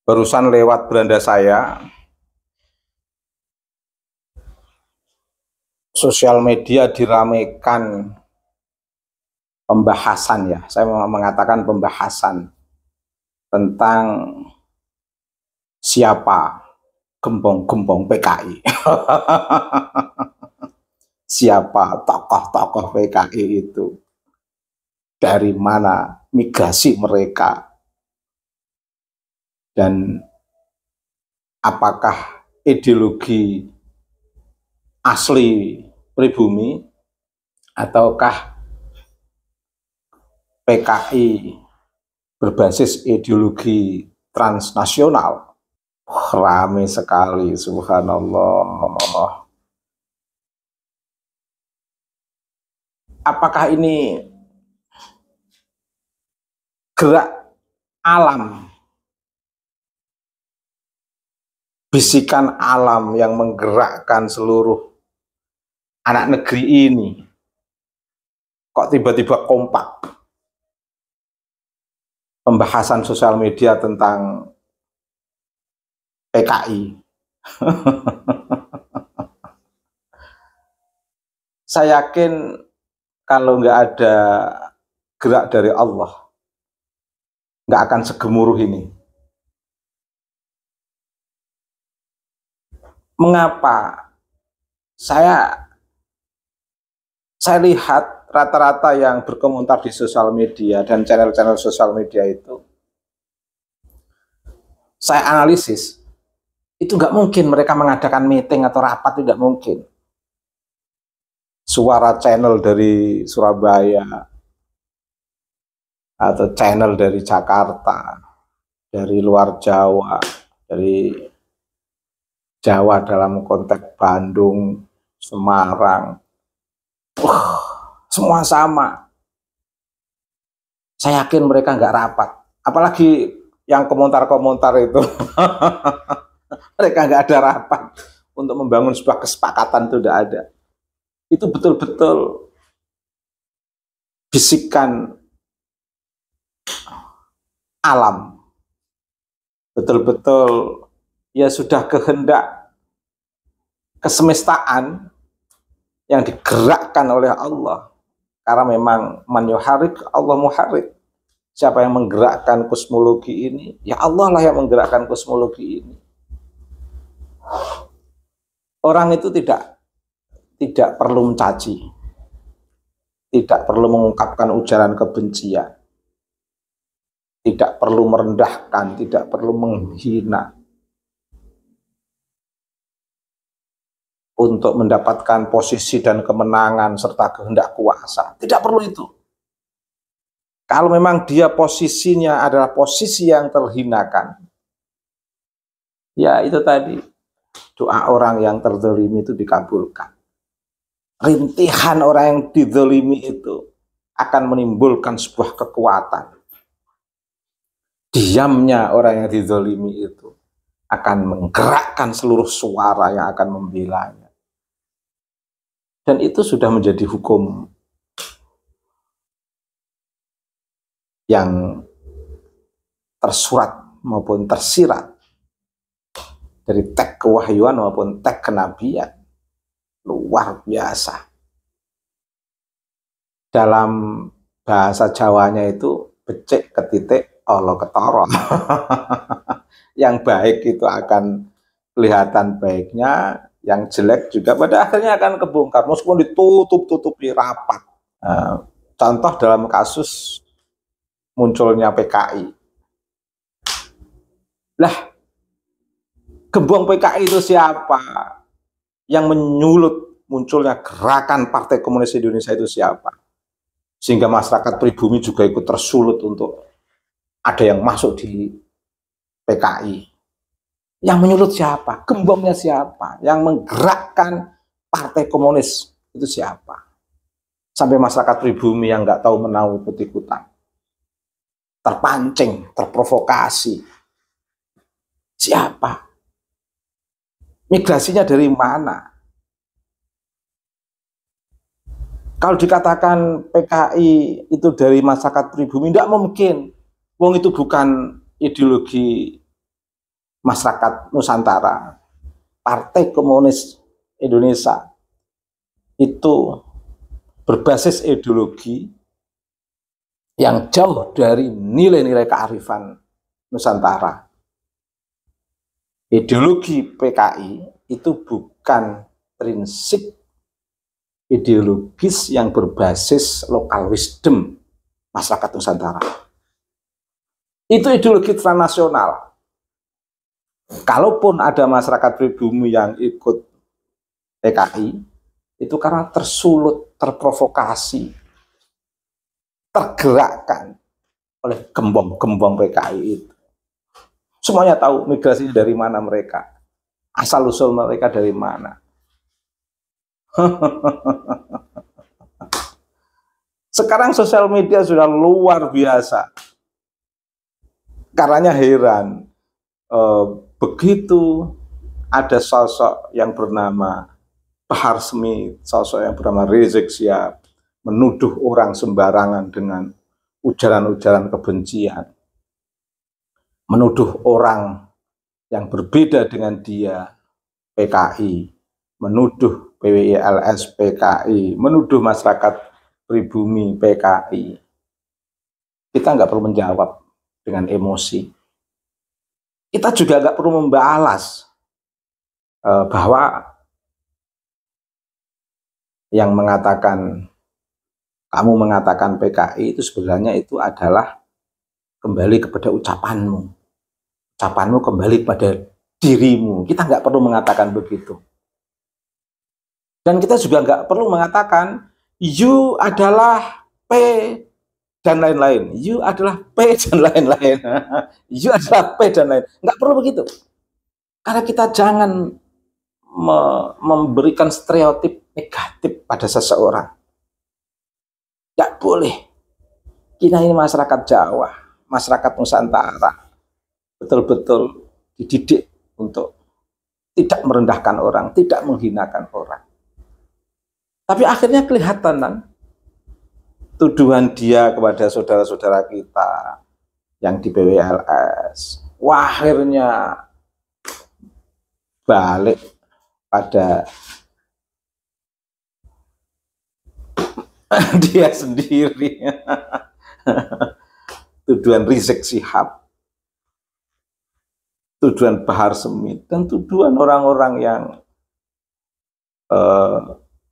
Barusan lewat beranda saya, sosial media diramaikan pembahasan ya. Saya mau mengatakan pembahasan tentang siapa gembong-gembong PKI. Siapa tokoh-tokoh PKI itu, dari mana migrasi mereka, dan apakah ideologi asli pribumi ataukah PKI berbasis ideologi transnasional. Rame sekali, subhanallah. Apakah ini gerak alam, bisikan alam yang menggerakkan seluruh anak negeri ini? Kok tiba-tiba kompak pembahasan sosial media tentang PKI? Saya yakin kalau nggak ada gerak dari Allah, nggak akan segemuruh ini. Mengapa? Saya lihat rata-rata yang berkomentar di sosial media dan channel-channel sosial media itu, saya analisis, itu nggak mungkin mereka mengadakan meeting atau rapat, tidak mungkin. Suara channel dari Surabaya atau channel dari Jakarta, dari luar Jawa, dari Jawa dalam konteks Bandung, Semarang, semua sama. Saya yakin mereka nggak rapat, apalagi yang komentar-komentar itu. Mereka nggak ada rapat untuk membangun sebuah kesepakatan, itu tidak ada. Itu betul-betul bisikan alam, betul-betul ya sudah kehendak kesemestaan yang digerakkan oleh Allah. Karena memang man yuharik Allah muharik. Siapa yang menggerakkan kosmologi ini? Ya Allah lah yang menggerakkan kosmologi ini. Orang itu tidak perlu mencaci, tidak perlu mengungkapkan ujaran kebencian, tidak perlu merendahkan, tidak perlu menghina untuk mendapatkan posisi dan kemenangan serta kehendak kuasa. Tidak perlu itu. Kalau memang dia posisinya adalah posisi yang terhinakan, ya itu tadi, doa orang yang terzalimi itu dikabulkan. Rintihan orang yang dizalimi itu akan menimbulkan sebuah kekuatan. Diamnya orang yang dizalimi itu akan menggerakkan seluruh suara yang akan membelanya. Dan itu sudah menjadi hukum yang tersurat maupun tersirat dari teks kewahyuan maupun teks kenabian. Luar biasa. Dalam bahasa Jawanya itu becik ketitik Allah ketara. Yang baik itu akan kelihatan baiknya, yang jelek juga pada akhirnya akan kebongkar meskipun ditutup-tutupi rapat. Contoh dalam kasus munculnya PKI. Lah, gembong PKI itu siapa? Yang menyulut munculnya gerakan Partai Komunis Indonesia itu siapa? Sehingga masyarakat pribumi juga ikut tersulut untuk ada yang masuk di PKI. Yang menyulut siapa? Gembongnya siapa? Yang menggerakkan Partai Komunis itu siapa? Sampai masyarakat pribumi yang nggak tahu menahu ikut-ikutan, terpancing, terprovokasi. Siapa? Migrasinya dari mana? Kalau dikatakan PKI itu dari masyarakat pribumi, tidak mungkin. Wong itu bukan ideologi masyarakat Nusantara, Partai Komunis Indonesia itu berbasis ideologi yang jauh dari nilai-nilai kearifan Nusantara. Ideologi PKI itu bukan prinsip ideologis yang berbasis lokal wisdom masyarakat Nusantara. Itu ideologi transnasional. Kalaupun ada masyarakat pribumi yang ikut PKI, itu karena tersulut, terprovokasi, tergerakkan oleh gembong-gembong PKI itu. Semuanya tahu migrasinya dari mana mereka, asal-usul mereka dari mana. Sekarang sosial media sudah luar biasa. Karena heran, begitu ada sosok yang bernama Bahar Smith, sosok yang bernama Rizik Syihab, menuduh orang sembarangan dengan ujaran-ujaran kebencian, menuduh orang yang berbeda dengan dia, PKI, menuduh PWILS PKI, menuduh masyarakat pribumi PKI. Kita nggak perlu menjawab dengan emosi. Kita juga nggak perlu membalas bahwa yang mengatakan, kamu mengatakan PKI itu sebenarnya itu adalah kembali kepada ucapanmu. Ucapanmu kembali pada dirimu. Kita nggak perlu mengatakan begitu. Dan kita juga nggak perlu mengatakan you adalah P dan lain-lain. You adalah P dan lain-lain. You adalah P dan lain. Nggak perlu begitu. Karena kita jangan memberikan stereotip negatif pada seseorang. Nggak boleh. Kita ini masyarakat Jawa, masyarakat Nusantara, betul-betul dididik untuk tidak merendahkan orang, tidak menghinakan orang. Tapi akhirnya kelihatan kan, tuduhan dia kepada saudara-saudara kita yang di PWLS, wah akhirnya balik pada dia sendiri. Tuduhan Rizik Syihab, tuduhan Bahar Smith, dan tuduhan orang-orang yang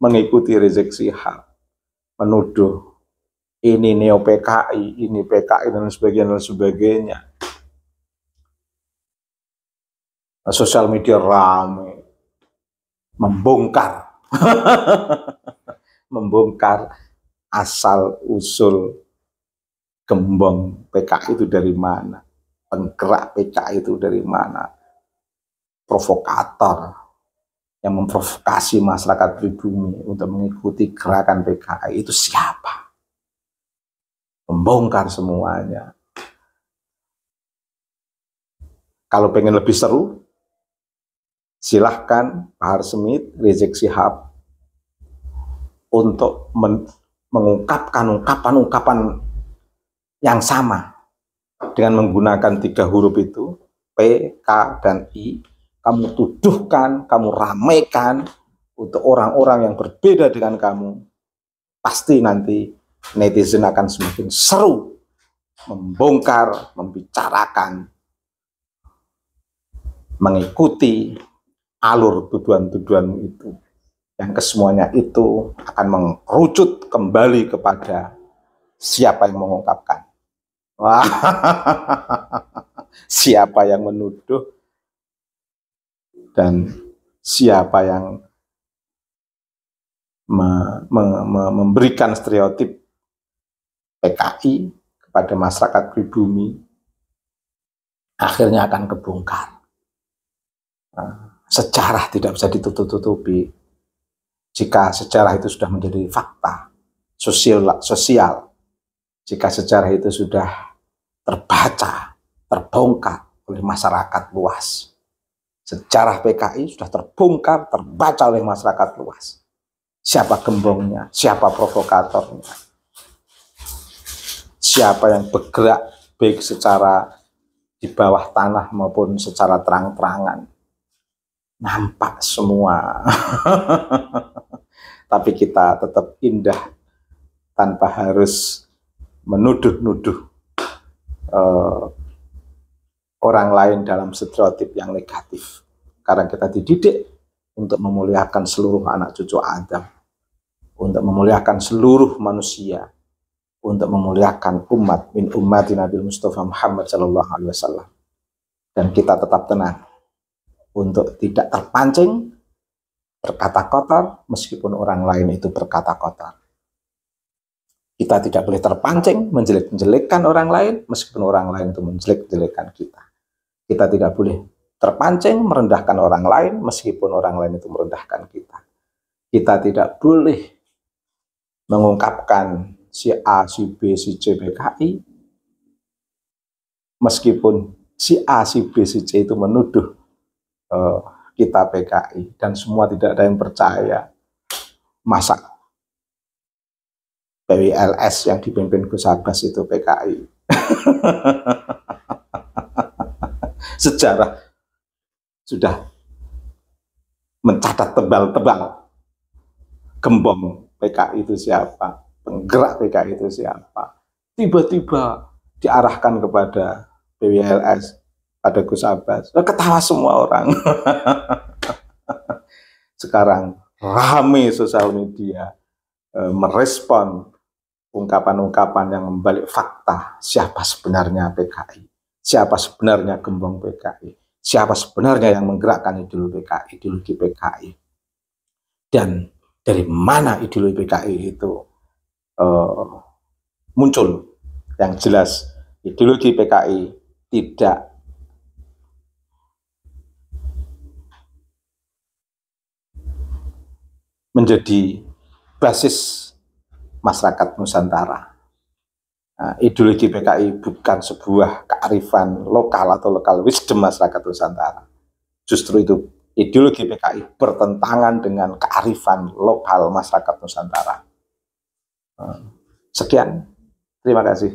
mengikuti Rizik Syihab, menuduh ini neo PKI, ini PKI dan sebagainya. Sosial media ramai membongkar membongkar asal usul gembong PKI itu dari mana, penggerak PKI itu dari mana, provokator yang memprovokasi masyarakat pribumi untuk mengikuti gerakan PKI itu siapa? Membongkar semuanya. Kalau pengen lebih seru, silahkan Bahar Smith, Rizik Syihab untuk mengungkapkan ungkapan-ungkapan yang sama dengan menggunakan 3 huruf itu, P, K, dan I. Kamu tuduhkan, kamu ramaikan untuk orang-orang yang berbeda dengan kamu. Pasti nanti netizen akan semakin seru membongkar, membicarakan, mengikuti alur tuduhan-tuduhan itu. Yang kesemuanya itu akan mengerucut kembali kepada siapa yang mengungkapkan. Wah, siapa yang menuduh dan siapa yang memberikan stereotip PKI kepada masyarakat pribumi, akhirnya akan kebongkar. Sejarah tidak bisa ditutup-tutupi. Jika sejarah itu sudah menjadi fakta sosial, jika sejarah itu sudah terbaca, terbongkar oleh masyarakat luas, sejarah PKI sudah terbongkar, terbaca oleh masyarakat luas. Siapa gembongnya, siapa provokatornya, siapa yang bergerak baik secara di bawah tanah maupun secara terang-terangan. Nampak semua. Tapi kita tetap indah tanpa harus menuduh-nuduh orang lain dalam stereotip yang negatif. Karena kita dididik untuk memuliakan seluruh anak cucu Adam, untuk memuliakan seluruh manusia, untuk memuliakan umat min ummati Nabi Mustafa Muhammad sallallahu alaihi wasallam. Dan kita tetap tenang untuk tidak terpancing berkata kotor meskipun orang lain itu berkata kotor. Kita tidak boleh terpancing menjelek-jelekkan orang lain meskipun orang lain itu menjelek-jelekkan kita. Kita tidak boleh terpancing merendahkan orang lain meskipun orang lain itu merendahkan kita. Kita tidak boleh mengungkapkan si A, si B, si C PKI meskipun si A, si B, si C itu menuduh kita PKI, dan semua tidak ada yang percaya. Masa PWLS yang dipimpin Gus Abbas itu PKI? Sejarah sudah mencatat tebal-tebal gembong PKI itu siapa, penggerak PKI itu siapa. Tiba-tiba diarahkan kepada PWLS, pada Gus Abbas, ketawa semua orang. Sekarang rame sosial media merespon ungkapan-ungkapan yang membalik fakta siapa sebenarnya PKI, siapa sebenarnya gembong PKI, siapa sebenarnya yang menggerakkan ideologi PKI, dan dari mana ideologi PKI itu muncul. Yang jelas ideologi PKI tidak menjadi basis masyarakat Nusantara. Nah, ideologi PKI bukan sebuah kearifan lokal atau lokal wisdom masyarakat Nusantara. Justru itu ideologi PKI bertentangan dengan kearifan lokal masyarakat Nusantara. Sekian, terima kasih.